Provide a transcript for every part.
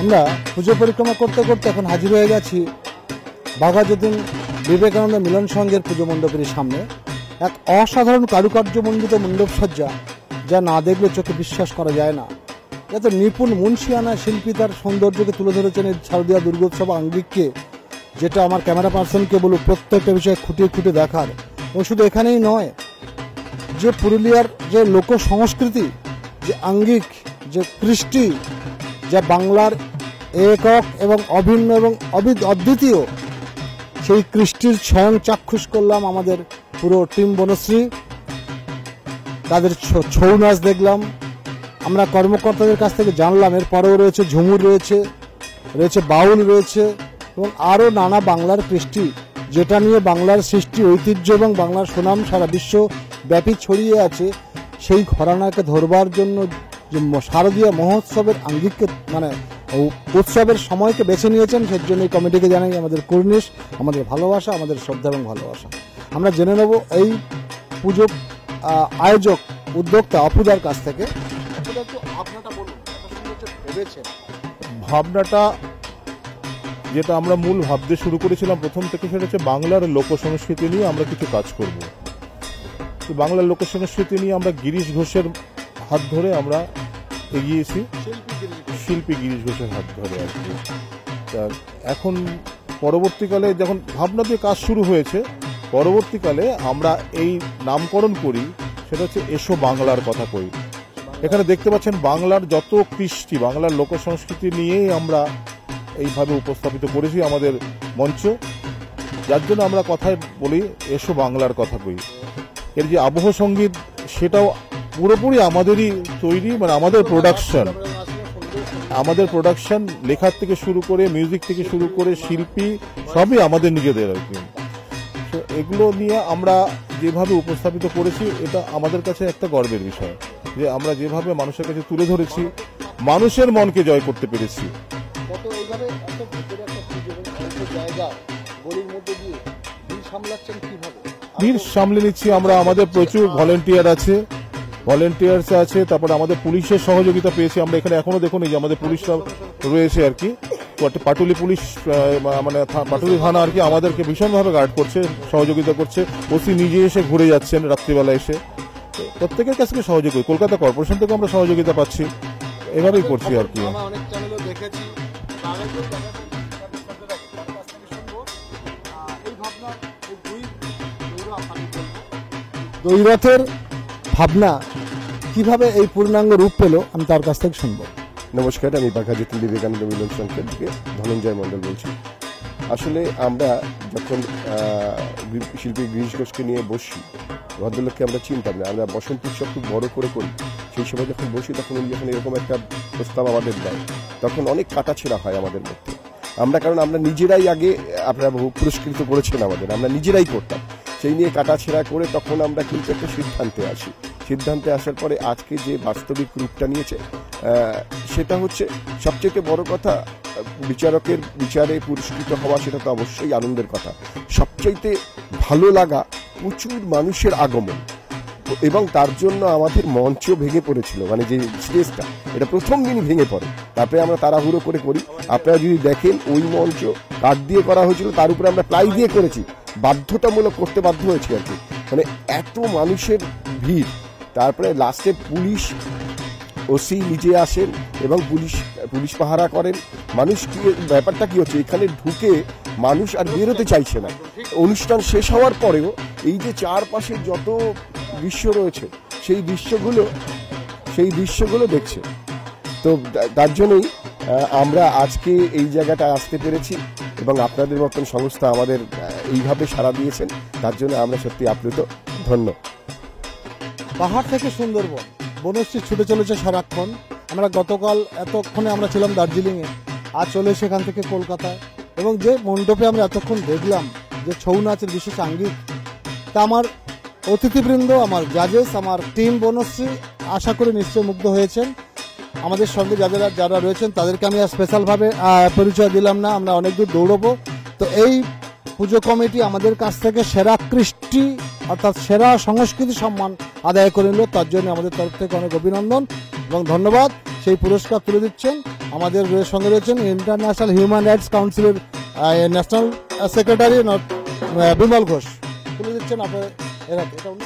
আমরা পুজো পরিক্রমা করতে করতে এখন হাজির হয়ে গেছি বাঘাযতীন বিবেকানন্দ মিলন সংঘের পুজো মণ্ডপের সামনে। এক অসাধারণ কারুকার্যমণ্ডিত মণ্ডপসজ্জা, যা না দেখলে চোখে বিশ্বাস করা যায় না। এত নিপুণ মুন্সিয়ানা শিল্পী তার সৌন্দর্যকে তুলে ধরেছেন এই শারদীয়া দুর্গোৎসব আঙ্গিককে, যেটা আমার ক্যামেরা পার্সনকে বলব প্রত্যেকটা বিষয়ে খুঁটিয়ে খুঁটিয়ে দেখার। এবং শুধু এখানেই নয়, যে পুরুলিয়ার যে লোক সংস্কৃতি, যে আঙ্গিক, যে কৃষ্টি, যা বাংলার একক এবং অভিন্ন এবং অদ্বিতীয়, সেই কৃষ্টির স্বয়ং চাক্ষুষ করলাম আমাদের পুরো টিম বনশ্রী। তাদের ছৌ নাচ দেখলাম, আমরা কর্মকর্তাদের কাছ থেকে জানলাম। এরপরেও রয়েছে ঝুমুর, রয়েছে বাউল, রয়েছে এবং আরও নানা বাংলার কৃষ্টি, যেটা নিয়ে বাংলার সৃষ্টি ঐতিহ্য এবং বাংলার সুনাম সারা বিশ্বব্যাপী ছড়িয়ে আছে। সেই ঘরানাকে ধরবার জন্য যে শারদীয়া মহোৎসবের আঙ্গিককে মানে উৎসবের সময়কে বেছে নিয়েছেন, সেই জন্য এই কমিটিকে জানাই আমাদের কুর্নিশ, আমাদের ভালোবাসা, আমাদের শ্রদ্ধা এবং ভালোবাসা। আমরা জেনে নেব এই পুজো আয়োজক উদ্যোক্তা অপুদার কাছ থেকে। ভাবনাটা যেটা আমরা মূল ভাবতে শুরু করেছিলাম প্রথম থেকে, সেটা হচ্ছে বাংলার লোক সংস্কৃতি নিয়ে আমরা কিছু কাজ করব। বাংলার লোক সংস্কৃতি নিয়ে আমরা গিরিশ ঘোষের হাত ধরে আমরা এগিয়েছি, শিল্পী গিরিশ ঘোষের হাত ধরে আর কি। এখন পরবর্তীকালে যখন ভাবনা দিয়ে কাজ শুরু হয়েছে, পরবর্তীকালে আমরা এই নামকরণ করি, সেটা হচ্ছে এসো বাংলার কথা কই। এখানে দেখতে পাচ্ছেন বাংলার যত কৃষ্টি, বাংলার লোক সংস্কৃতি নিয়েই আমরা এইভাবে উপস্থাপিত করেছি আমাদের মঞ্চ, যার জন্য আমরা কথায় বলি এসো বাংলার কথা কই। এর যে আবহ সঙ্গীত, সেটাও পুরোপুরি আমাদেরই তৈরি, মানে আমাদের প্রোডাকশন লেখার থেকে শুরু করে, মিউজিক থেকে শুরু করে, শিল্পী সবই আমাদের নিজেদের আর কি। তো এগুলো নিয়ে আমরা যেভাবে উপস্থাপিত করেছি, এটা আমাদের কাছে একটা গর্বের বিষয় যে আমরা যেভাবে মানুষের কাছে তুলে ধরেছি, মানুষের মনকে জয় করতে পেরেছি। ভিড় সামলে নিচ্ছি আমরা, আমাদের প্রচুর ভলেন্টিয়ার্স আছে, তারপরে আমাদের পুলিশের সহযোগিতা পেয়েছি আমরা। এখানে এখনো দেখুন এই যে আমাদের পুলিশরা রয়েছে আর কি, পাটুলি পুলিশ মানে পাটুলি থানা আর কি, আমাদেরকে ভীষণভাবে গার্ড করছে, সহযোগিতা করছে। ওসি নিজে এসে ঘুরে যাচ্ছেন রাত্রিবেলা এসে, প্রত্যেকের কাছ থেকে সহযোগী, কলকাতা কর্পোরেশন থেকে আমরা সহযোগিতা পাচ্ছি, এভাবেই করছি আর কি। দৈরথের ভাবনা কিভাবে এই পূর্ণাঙ্গ রূপ পেল, আমি তার কাছ থেকে শুনবো। নমস্কার, আমি বাঘাযতীন বিবেকানন্দ মিলন সংঘের থেকে ধনঞ্জয় মণ্ডল বলছি। আসলে আমরা যখন শিল্পী গিরিশ ঘোষকে নিয়ে বসি, ভদ্রলোককে আমরা চিনতাম না, আমরা বসন্ত উৎসব খুব বড় করে করি। সেই সময় যখন বসি, তখন উনি যখন এরকম একটা প্রস্তাব আমাদের দেয়, তখন অনেক কাটাছেঁড়া হয় আমাদের মধ্যে। কারণ আমরা নিজেরাই আগে, আপনারা বহু পুরস্কৃত করেছেন আমাদের, আমরা নিজেরাই করতাম, সেই নিয়ে কাটাছেঁড়া করে তখন আমরা কিন্তু একটা সিদ্ধান্তে আসার পরে আজকে যে বাস্তবিক রূপটা নিয়েছে, সেটা হচ্ছে সবচেয়ে বড় কথা। বিচারকের বিচারে পুরস্কৃত হওয়া, সেটা তো অবশ্যই আনন্দের কথা। সবচাইতে ভালো লাগা প্রচুর মানুষের আগমন, এবং তার জন্য আমাদের মঞ্চ ভেঙে পড়েছিল, মানে যে স্টেজটা, এটা প্রথম দিনই ভেঙে পড়ে। তারপরে আমরা তাড়াহুড়ো করে করি। আপনারা যদি দেখেন, ওই মঞ্চ কাঠ দিয়ে করা হয়েছিল, তার উপরে আমরা প্লাই দিয়ে করেছি, বাধ্যতামূলক করতে বাধ্য হয়েছি আর কি। মানে এত মানুষের ভিড়। তারপরে লাস্টে পুলিশ ওসি নিজে আসেন এবং পুলিশ পাহারা করেন। মানুষ কি, ব্যাপারটা কি হচ্ছে, এখানে ঢুকে মানুষ আর বেরোতে চাইছে না। অনুষ্ঠান শেষ হওয়ার পরেও এই যে চারপাশে যত দৃশ্য রয়েছে, সেই দৃশ্যগুলো দেখছে। তো তার জন্যই আমরা আজকে এই জায়গাটায় আসতে পেরেছি, এবং আপনাদের মতন সংস্থা আমাদের এইভাবে সাড়া দিয়েছেন, তার জন্য আমরা সত্যি আপ্লুত, ধন্য। পাহাড় থেকে সুন্দরবন, বনশ্রী ছুটে চলেছে সারাক্ষণ। আমরা গতকাল এতক্ষণে আমরা ছিলাম দার্জিলিংয়ে, আজ চলে সেখান থেকে কলকাতায়। এবং যে মণ্ডপে আমরা এতক্ষণ দেখলাম যে ছৌ নাচের বিশেষ আঙ্গিক, তা আমার অতিথিবৃন্দ, আমার জাজেস, আমার টিম বনশ্রী আশা করে নিশ্চয় মুগ্ধ হয়েছেন। আমাদের সঙ্গে যারা রয়েছেন তাদেরকে আমি স্পেশালভাবে পরিচয় দিলাম না, আমরা অনেক দূর দৌড়বো। তো এই পুজো কমিটি আমাদের কাছ থেকে সেরা কৃষ্টি অর্থাৎ সেরা সংস্কৃতি সম্মান আদায় করে নিল, তার জন্য আমাদের তরফ থেকে অনেক অভিনন্দন এবং ধন্যবাদ। সেই পুরস্কার তুলে দিচ্ছেন। আমাদের সঙ্গে রয়েছেন ইন্টারন্যাশনাল হিউম্যান রাইটস কাউন্সিলের ন্যাশনাল সেক্রেটারি বিমল ঘোষ, তুলে দিচ্ছেন আপনার এরাকে। এটা অন্য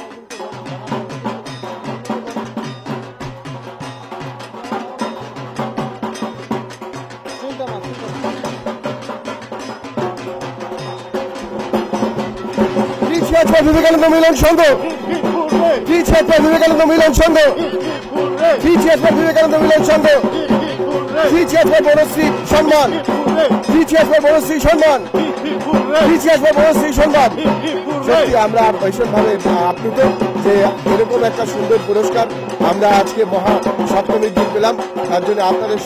বিবেকানন্দ মিলন সংঘ, বিবেকানন্দ মিলন সংঘ, বিবেকানন্দ মিলন সংঘ, বনশ্রী সম্মান, বনশ্রী সম্মান, বনশ্রী সম্মান। সত্যি আমরা ভীষণভাবে আপ্লুত যে এরকম একটা সুন্দর পুরস্কার আমরা আজকে মহা সপ্তমীর দিন পেলাম। তার জন্য আপনাদের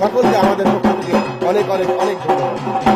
সকলকে আমাদের পক্ষ থেকে অনেক অনেক অনেক ধন্যবাদ।